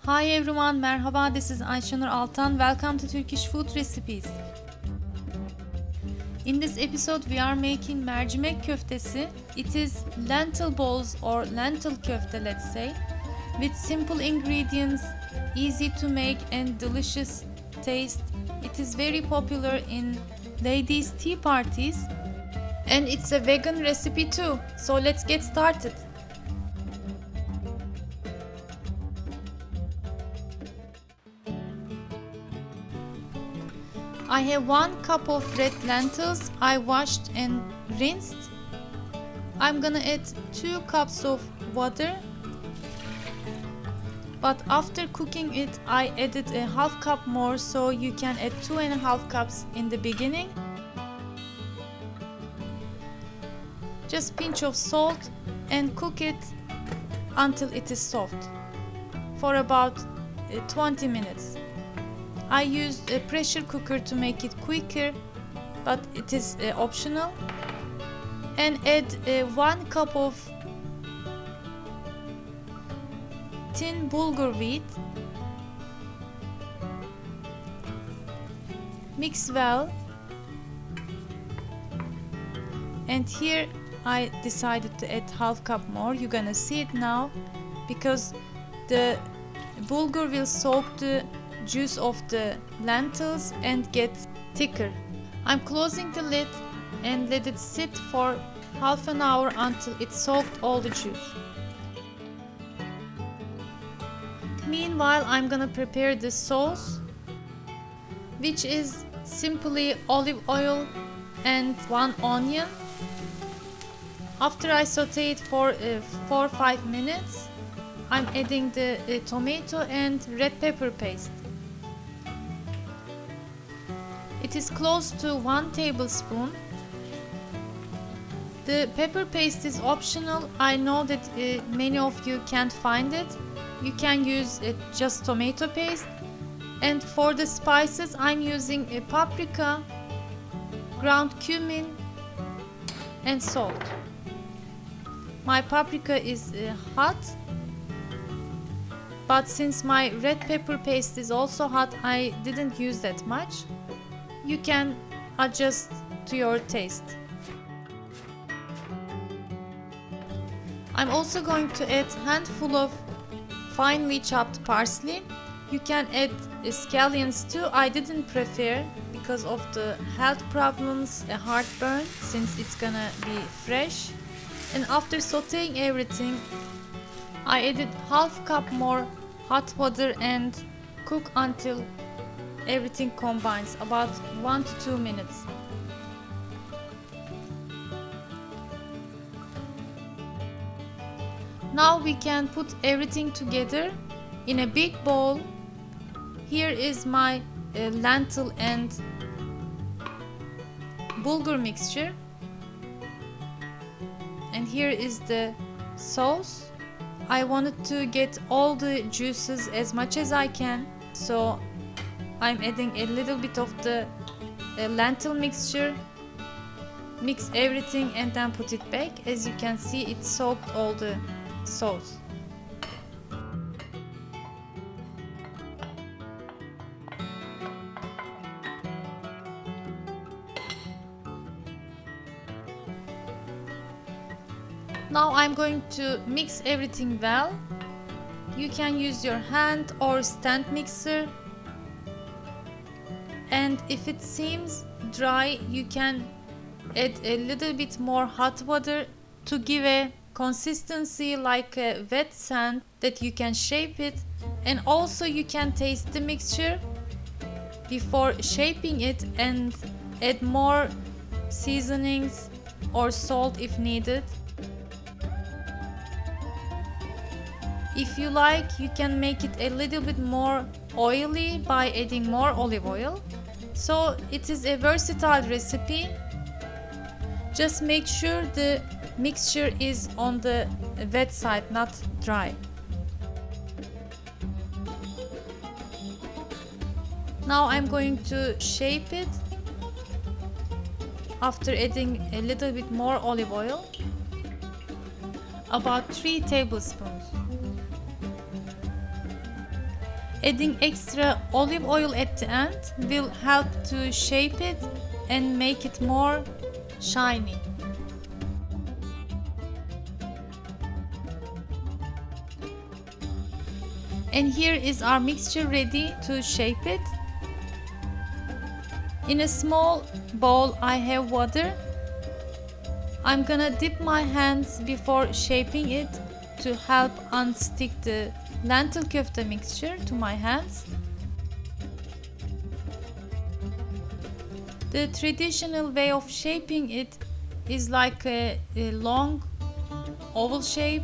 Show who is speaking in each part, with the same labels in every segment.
Speaker 1: Hi everyone, merhaba, this is Ayşenur Altan. Welcome to Turkish Food Recipes. In this episode we are making mercimek köftesi. It is lentil balls or lentil köfte, let's say, with simple ingredients, easy to make and delicious taste. It is very popular in ladies' tea parties and it's a vegan recipe too. So let's get started. I have 1 cup of red lentils I washed and rinsed. I'm gonna add 2 cups of water, but after cooking it I added a half cup more, so you can add 2.5 cups in the beginning. Just pinch of salt and cook it until it is soft for about 20 minutes. I used a pressure cooker to make it quicker, but it is optional. And add 1 cup of thin bulgur wheat. Mix well. And here I decided to add half cup more. You're gonna see it now because the bulgur will soak the juice of the lentils and get thicker. I'm closing the lid and let it sit for half an hour until it soaked all the juice. Meanwhile, I'm gonna prepare the sauce, which is simply olive oil and 1 onion. After I saute it for 4-5 minutes, I'm adding the tomato and red pepper paste. It is close to 1 tablespoon. The pepper paste is optional. I know that many of you can't find it. You can use just tomato paste. And for the spices, I'm using a paprika, ground cumin, and salt. My paprika is hot, but since my red pepper paste is also hot, I didn't use that much. You can adjust to your taste. I'm also going to add handful of finely chopped parsley. You can add scallions too. I didn't prefer because of the health problems, a heartburn, since it's gonna be fresh. And after sauteing everything, I added half cup more hot water and cook until everything combines, about 1 to 2 minutes. Now we can put everything together in a big bowl. Here is my lentil and bulgur mixture, and here is the sauce. I wanted to get all the juices as much as I can, so I'm adding a little bit of the lentil mixture, mix everything and then put it back. As you can see, it soaked all the sauce. Now I'm going to mix everything well. You can use your hand or stand mixer. And if it seems dry, you can add a little bit more hot water to give a consistency like a wet sand that you can shape it. And also you can taste the mixture before shaping it and add more seasonings or salt if needed. If you like, you can make it a little bit more oily by adding more olive oil. So it is a versatile recipe. Just make sure the mixture is on the wet side, not dry. Now I'm going to shape it after adding a little bit more olive oil, about 3 tablespoons. Adding extra olive oil at the end will help to shape it and make it more shiny. And here is our mixture ready to shape it. In a small bowl I have water. I'm gonna dip my hands before shaping it to help unstick the lentil köfte mixture to my hands. The traditional way of shaping it is like a long oval shape.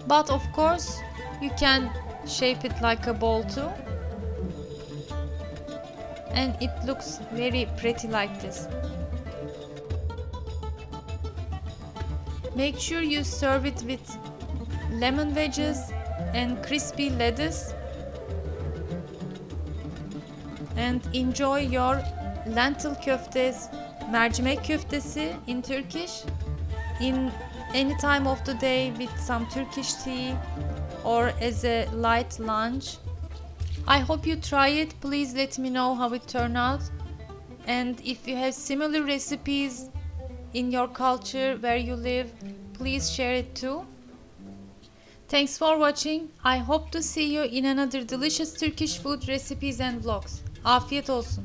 Speaker 1: But of course, you can shape it like a ball too. And it looks very pretty like this. Make sure you serve it with lemon wedges and crispy lettuce. And enjoy your lentil köftes, mercimek köftesi in Turkish, in any time of the day with some Turkish tea or as a light lunch. I hope you try it. Please let me know how it turned out. And if you have similar recipes in your culture where you live, please share it too. Thanks for watching. I hope to see you in another delicious Turkish food recipes and vlogs. Afiyet olsun.